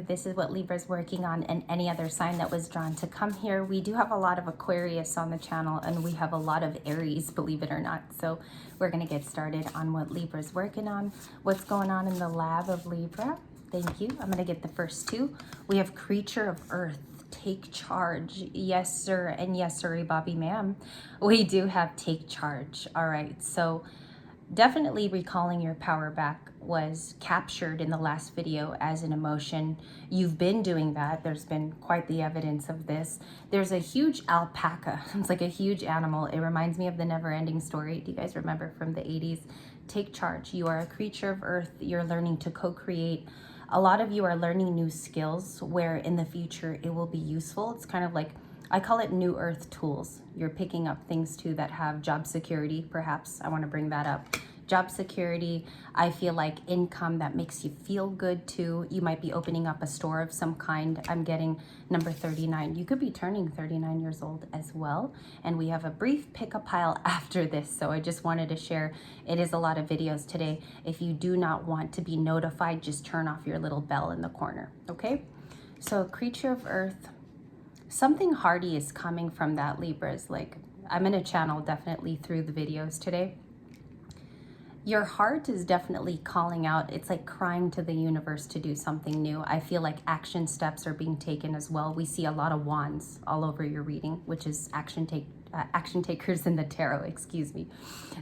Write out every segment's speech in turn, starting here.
This is what Libra's working on, and any other sign that was drawn to come here. We do have a lot of Aquarius on the channel, and we have a lot of Aries, believe it or not. So we're going to get started on what Libra's working on, what's going on in the lab of Libra. Thank you. I'm going to get the first two. We have Creature of Earth. Take charge. Yes, sir. And yes, sorry, Bobby, ma'am. We do have take charge. All right. So definitely recalling your power back was captured in the last video as an emotion. You've been doing that. There's been quite the evidence of this. There's a huge alpaca. It's like a huge animal. It reminds me of the Never-Ending Story. Do you guys remember from the 80s? Take charge. You are a creature of earth. You're learning to co-create. A lot of you are learning new skills where in the future it will be useful. It's kind of like, I call it new earth tools. You're picking up things too that have job security, perhaps. I want to bring that up. Job security, I feel like income that makes you feel good too. You might be opening up a store of some kind. I'm getting number 39. You could be turning 39 years old as well. And we have a brief pick-up pile after this. So I just wanted to share, it is a lot of videos today. If you do not want to be notified, just turn off your little bell in the corner, okay? So Creature of Earth, something hearty is coming from that, Libras. Like, I'm going to channel definitely through the videos today. Your heart is definitely calling out. It's like crying to the universe to do something new. I feel like action steps are being taken as well. We see a lot of wands all over your reading, which is action takers in the tarot, excuse me.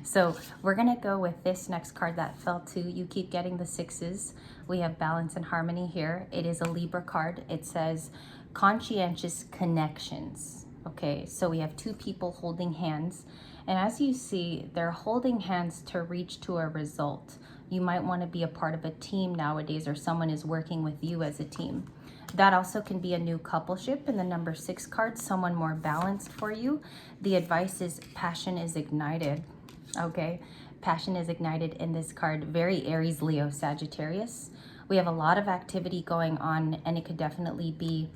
So we're going to go with this next card that fell to. You keep getting the sixes. We have balance and harmony here. It is a Libra card. It says conscientious connections. Okay, so we have two people holding hands. And as you see, they're holding hands to reach to a result. You might want to be a part of a team nowadays, or someone is working with you as a team. That also can be a new coupleship in the number 6 card, someone more balanced for you. The advice is passion is ignited. Okay, passion is ignited in this card. Very Aries, Leo, Sagittarius. We have a lot of activity going on, and it could definitely be,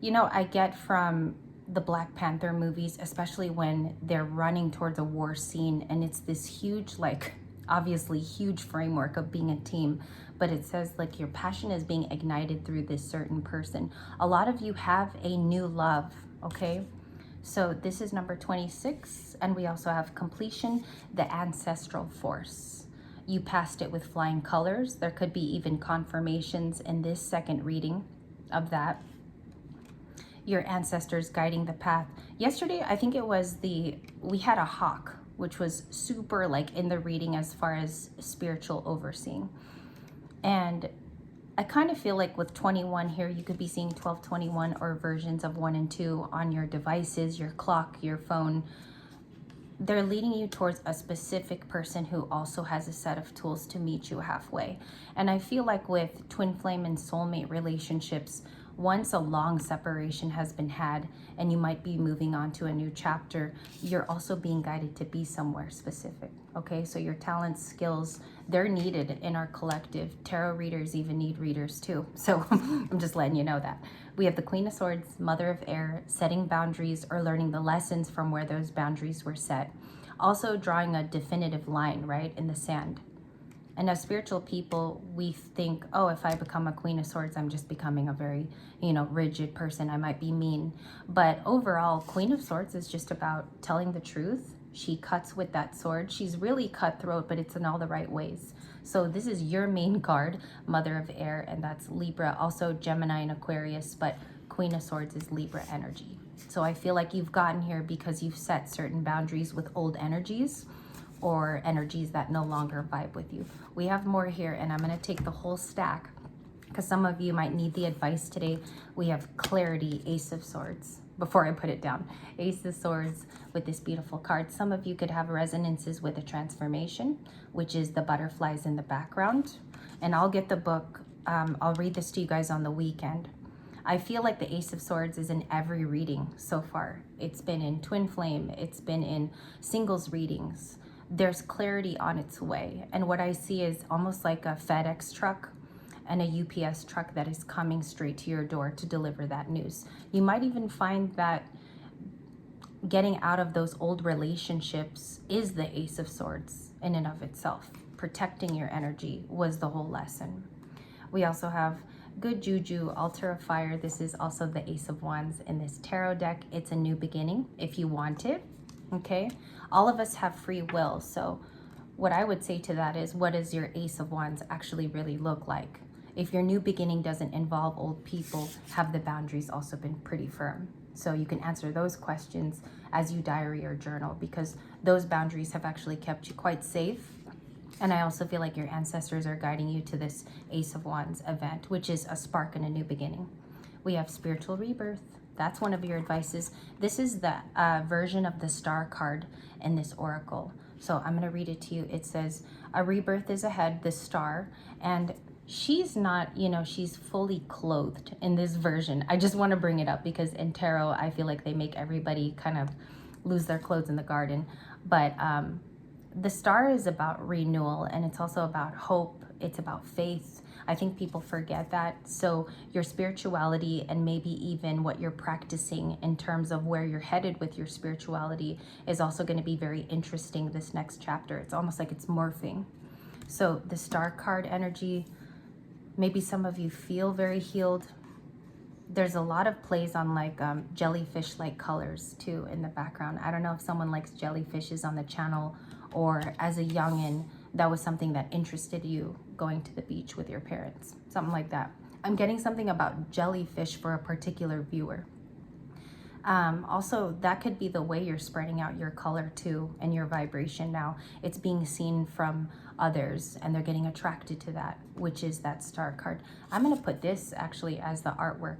you know, I get from the Black Panther movies, especially when they're running towards a war scene, and it's this huge, like, obviously huge framework of being a team, but it says like your passion is being ignited through this certain person. A lot of you have a new love, okay? So this is number 26, and we also have completion, the ancestral force. You passed it with flying colors. There could be even confirmations in this second reading of that. Your ancestors guiding the path. Yesterday, I think it was we had a hawk, which was super like in the reading as far as spiritual overseeing. And I kind of feel like with 21 here, you could be seeing 1221 or versions of 1 and 2 on your devices, your clock, your phone. They're leading you towards a specific person who also has a set of tools to meet you halfway. And I feel like with twin flame and soulmate relationships, once a long separation has been had and you might be moving on to a new chapter, you're also being guided to be somewhere specific, okay? So your talents, skills, they're needed in our collective. Tarot readers even need readers too. So I'm just letting you know that. We have the Queen of Swords, Mother of Air, setting boundaries or learning the lessons from where those boundaries were set. Also drawing a definitive line, right, in the sand. And as spiritual people, we think, oh, if I become a Queen of Swords, I'm just becoming a very, you know, rigid person. I might be mean. But overall, Queen of Swords is just about telling the truth. She cuts with that sword. She's really cutthroat, but it's in all the right ways. So this is your main card, Mother of Air, and that's Libra. Also Gemini and Aquarius, but Queen of Swords is Libra energy. So I feel like you've gotten here because you've set certain boundaries with old energies, or energies that no longer vibe with you. We have more here, and I'm going to take the whole stack because some of you might need the advice today. We have clarity, Ace of Swords. Before I put it down, Ace of Swords with this beautiful card. Some of you could have resonances with a transformation, which is the butterflies in the background. And I'll get the book. I'll read this to you guys on the weekend. I feel like the Ace of Swords is in every reading so far. It's been in Twin Flame. It's been in singles readings. There's clarity on its way. And what I see is almost like a FedEx truck and a UPS truck that is coming straight to your door to deliver that news. You might even find that getting out of those old relationships is the Ace of Swords in and of itself. Protecting your energy was the whole lesson. We also have good juju, altar of fire. This is also the Ace of Wands in this tarot deck. It's a new beginning if you want it, okay? All of us have free will, so what I would say to that is, what does your Ace of Wands actually really look like? If your new beginning doesn't involve old people, have the boundaries also been pretty firm? So you can answer those questions as you diary or journal, because those boundaries have actually kept you quite safe. And I also feel like your ancestors are guiding you to this Ace of Wands event, which is a spark and a new beginning. We have spiritual rebirth. That's one of your advices. This is the version of the star card in this oracle. So I'm going to read it to you. It says, a rebirth is ahead, the star, and she's not, you know, she's fully clothed in this version. I just want to bring it up because in tarot, I feel like they make everybody kind of lose their clothes in the garden. But the star is about renewal, and it's also about hope. It's about faith. I think people forget that. So your spirituality, and maybe even what you're practicing in terms of where you're headed with your spirituality, is also going to be very interesting this next chapter. It's almost like it's morphing. So the star card energy, maybe some of you feel very healed. There's a lot of plays on like jellyfish-like colors too in the background. I don't know if someone likes jellyfishes on the channel, or as a youngin, that was something that interested you, going to the beach with your parents, something like that. I'm getting something about jellyfish for a particular viewer. Also, that could be the way you're spreading out your color too, and your vibration now. It's being seen from others, and they're getting attracted to that, which is that star card. I'm going to put this actually as the artwork,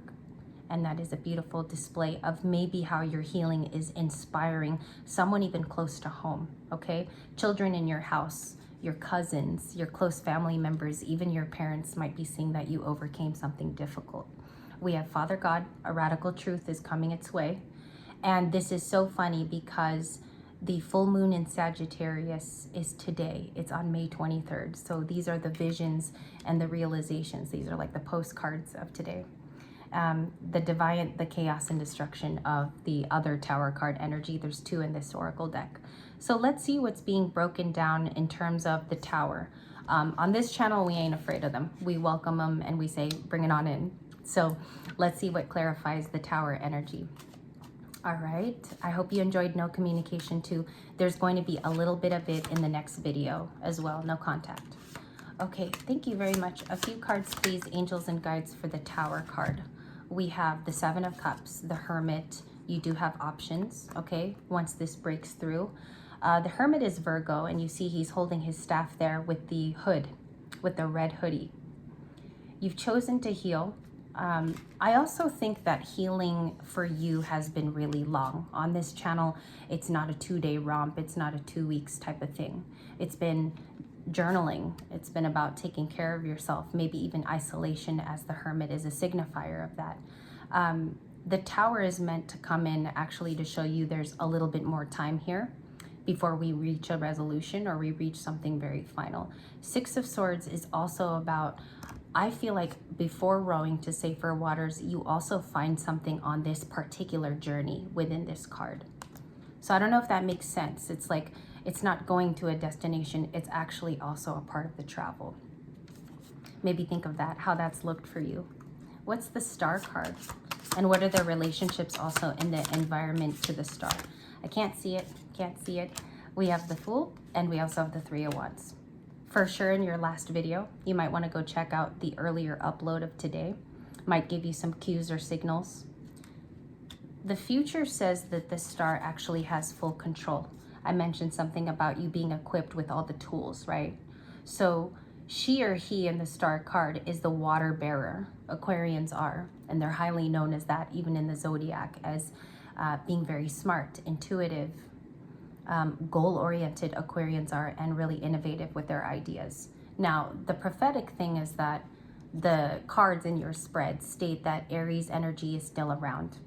and that is a beautiful display of maybe how your healing is inspiring someone even close to home, okay? Children in your house, your cousins, your close family members, even your parents might be seeing that you overcame something difficult. We have Father God, a radical truth is coming its way. And this is so funny because the full moon in Sagittarius is today. It's on May 23rd. So these are the visions and the realizations. These are like the postcards of today. The divine, the chaos and destruction of the other tower card energy. There's two in this oracle deck. So let's see what's being broken down in terms of the tower. On this channel, we ain't afraid of them. We welcome them and we say, bring it on in. So let's see what clarifies the tower energy. All right, I hope you enjoyed No Communication 2. There's going to be a little bit of it in the next video as well, no contact. Okay, thank you very much. A few cards, please, angels and guides for the tower card. We have the Seven of Cups, the Hermit. You do have options, okay, once this breaks through. The Hermit is Virgo, and you see he's holding his staff there with the hood, with the red hoodie. You've chosen to heal. I also think that healing for you has been really long. On this channel, it's not a 2-day romp. It's not a 2 weeks type of thing. It's been journaling. It's been about taking care of yourself, maybe even isolation, as the Hermit is a signifier of that. The Tower is meant to come in actually to show you there's a little bit more time here before we reach a resolution or we reach something very final. Six of Swords is also about, I feel like before rowing to safer waters, you also find something on this particular journey within this card. So I don't know if that makes sense. It's like, it's not going to a destination. It's actually also a part of the travel. Maybe think of that, how that's looked for you. What's the Star card? And what are the relationships also in the environment to the star? I can't see it, can't see it. We have the Fool, and we also have the Three of Wands. For sure, in your last video, you might want to go check out the earlier upload of today. Might give you some cues or signals. The future says that the star actually has full control. I mentioned something about you being equipped with all the tools, right? So she or he in the star card is the water bearer. Aquarians are, and they're highly known as that, even in the zodiac, as being very smart, intuitive, goal-oriented. Aquarians are, and really innovative with their ideas. Now, the prophetic thing is that the cards in your spread state that Aries energy is still around,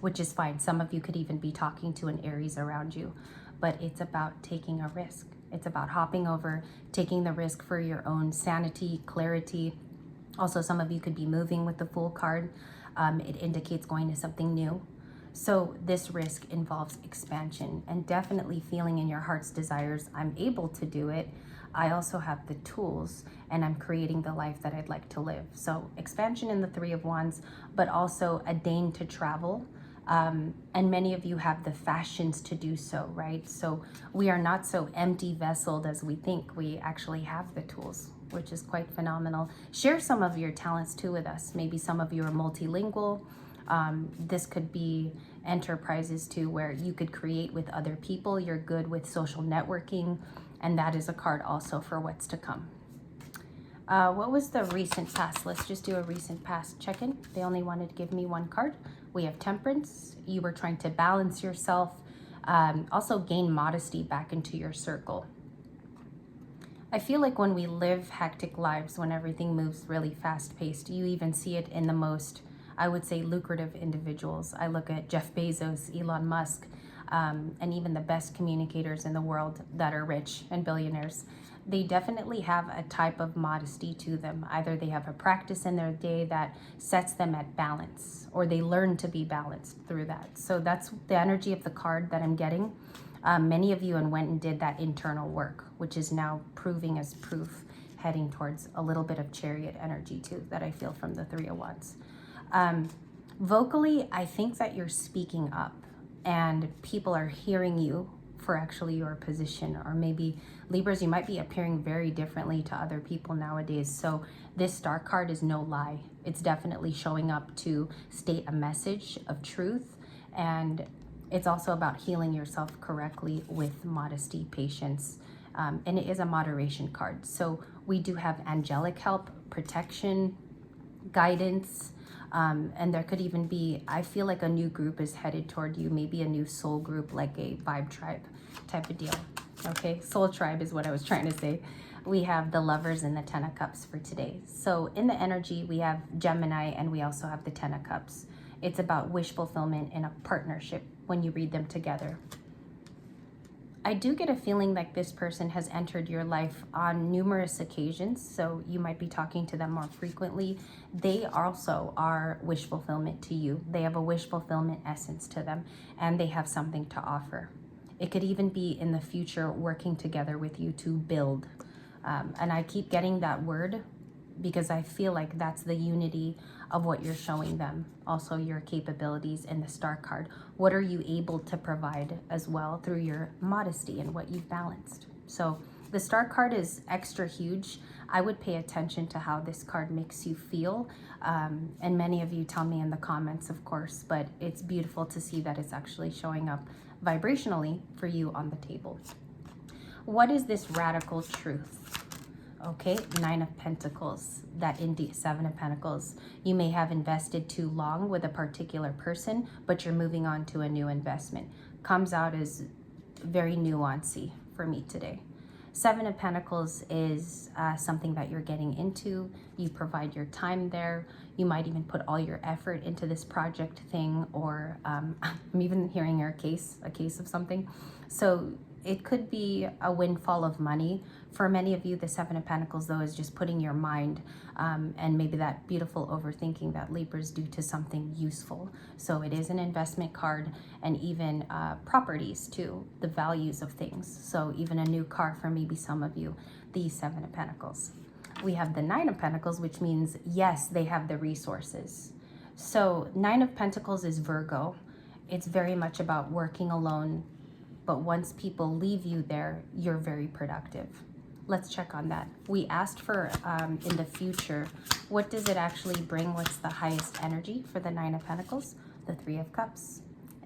which is fine. Some of you could even be talking to an Aries around you, but it's about taking a risk. It's about hopping over, taking the risk for your own sanity, clarity. Also, some of you could be moving with the Fool card. It indicates going to something new. So this risk involves expansion and definitely feeling in your heart's desires, I'm able to do it. I also have the tools, and I'm creating the life that I'd like to live. So expansion in the Three of Wands, but also a deign to travel. And many of you have the fashions to do so, right? So we are not so empty vesseled as we think. We actually have the tools, which is quite phenomenal. Share some of your talents too with us. Maybe some of you are multilingual. This could be enterprises too, where you could create with other people. You're good with social networking, and that is a card also for what's to come. What was the recent past? Let's just do a recent past check-in. They only wanted to give me one card. We have Temperance. You were trying to balance yourself. Also gain modesty back into your circle. I feel like when we live hectic lives, when everything moves really fast-paced, you even see it in the most, I would say, lucrative individuals. I look at Jeff Bezos, Elon Musk, and even the best communicators in the world that are rich and billionaires. They definitely have a type of modesty to them. Either they have a practice in their day that sets them at balance, or they learn to be balanced through that. So that's the energy of the card that I'm getting. Many of you went and did that internal work, which is now proving as proof, heading towards a little bit of Chariot energy too, that I feel from the Three of Wands. Vocally, I think that you're speaking up and people are hearing you for actually your position. Or maybe Libras, you might be appearing very differently to other people nowadays. So this Star card is no lie. It's definitely showing up to state a message of truth, and it's also about healing yourself correctly with modesty, patience, and it is a moderation card. So we do have angelic help, protection, guidance, and there could even be, I feel like a new group is headed toward you, maybe a new soul group, like a vibe tribe type of deal. Okay, soul tribe is what I was trying to say. We have the Lovers and the Ten of Cups for today. So in the energy, we have Gemini and we also have the Ten of Cups. It's about wish fulfillment in a partnership when you read them together. I do get a feeling like this person has entered your life on numerous occasions, so you might be talking to them more frequently. They also are wish fulfillment to you. They have a wish fulfillment essence to them, and they have something to offer. It could even be in the future working together with you to build. And I keep getting that word because I feel like that's the unity of what you're showing them. Also your capabilities in the Star card. What are you able to provide as well through your modesty and what you've balanced? So the Star card is extra huge. I would pay attention to how this card makes you feel. And many of you tell me in the comments, of course, but it's beautiful to see that it's actually showing up vibrationally for you on the table. What is this radical truth? Okay, Nine of Pentacles, that indeed Seven of Pentacles. You may have invested too long with a particular person, but you're moving on to a new investment. Comes out as very nuancy for me today. Seven of Pentacles is something that you're getting into. You provide your time there. You might even put all your effort into this project thing, or I'm even hearing a case of something. So it could be a windfall of money. For many of you, the Seven of Pentacles, though, is just putting your mind and maybe that beautiful overthinking that Libras do to something useful. So it is an investment card, and even properties too, the values of things. So even a new car for maybe some of you, the Seven of Pentacles. We have the Nine of Pentacles, which means, yes, they have the resources. So Nine of Pentacles is Virgo. It's very much about working alone, but once people leave you there, you're very productive. Let's check on that. We asked for in the future, what does it actually bring? What's the highest energy for the Nine of Pentacles? The Three of Cups.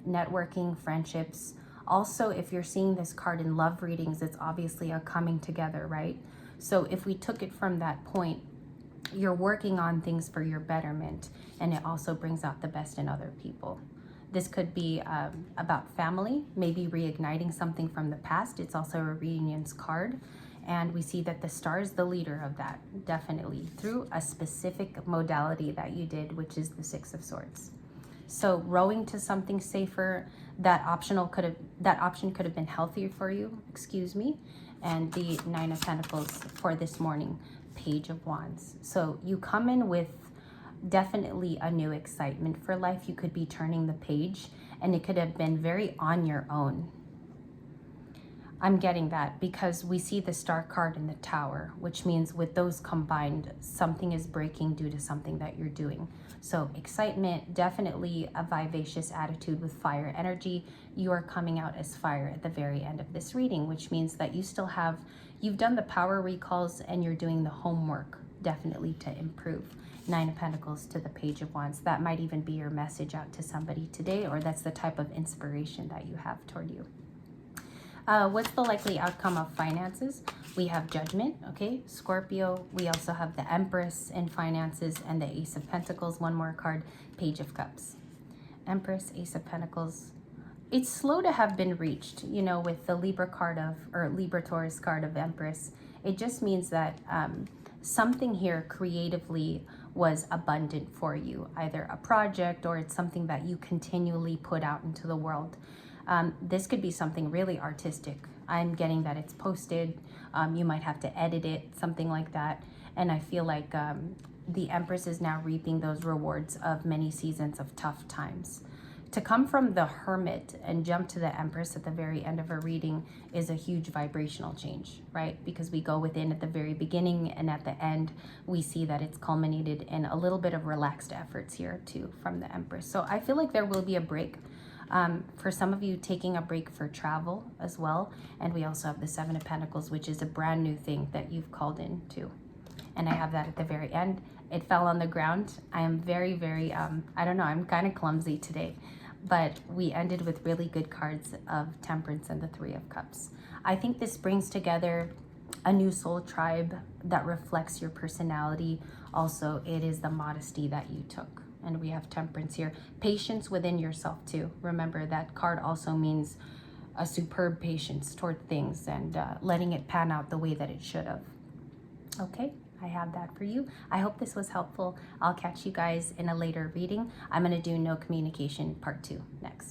Networking, friendships. Also, if you're seeing this card in love readings, it's obviously a coming together, right? So if we took it from that point, you're working on things for your betterment, and it also brings out the best in other people. This could be about family, maybe reigniting something from the past. It's also a reunions card. And we see that the Star is the leader of that, definitely, through a specific modality that you did, which is the Six of Swords. So rowing to something safer, that option could have been healthier for you, excuse me. And the Nine of Pentacles for this morning, Page of Wands. So you come in with definitely a new excitement for life. You could be turning the page, and it could have been very on your own. I'm getting that because we see the Star card in the Tower, which means with those combined, something is breaking due to something that you're doing. So excitement, definitely a vivacious attitude with fire energy. You are coming out as fire at the very end of this reading, which means that you still have, you've done the power recalls and you're doing the homework definitely to improve. Nine of Pentacles to the Page of Wands. That might even be your message out to somebody today, or that's the type of inspiration that you have toward you. What's the likely outcome of finances? We have Judgment, okay, Scorpio. We also have the Empress in finances and the Ace of Pentacles. One more card, Page of Cups. Empress, Ace of Pentacles. It's slow to have been reached, you know, with the Libra card of, or Libra Taurus card of Empress. It just means that something here creatively was abundant for you, either a project or it's something that you continually put out into the world. This could be something really artistic. I'm getting that it's posted. You might have to edit it, something like that. And I feel like the Empress is now reaping those rewards of many seasons of tough times. To come from the Hermit and jump to the Empress at the very end of a reading is a huge vibrational change, right? Because we go within at the very beginning and at the end, we see that it's culminated in a little bit of relaxed efforts here too from the Empress. So I feel like there will be a break. For some of you, taking a break for travel as well. And we also have the Seven of Pentacles, which is a brand new thing that you've called in to. And I have that at the very end. It fell on the ground. I am very, very, I don't know, I'm kind of clumsy today. But we ended with really good cards of Temperance and the Three of Cups. I think this brings together a new soul tribe that reflects your personality. Also, it is the modesty that you took. And we have Temperance here. Patience within yourself too. Remember, that card also means a superb patience toward things and letting it pan out the way that it should have. Okay, I have that for you. I hope this was helpful. I'll catch you guys in a later reading. I'm going to do No Communication Part 2 next.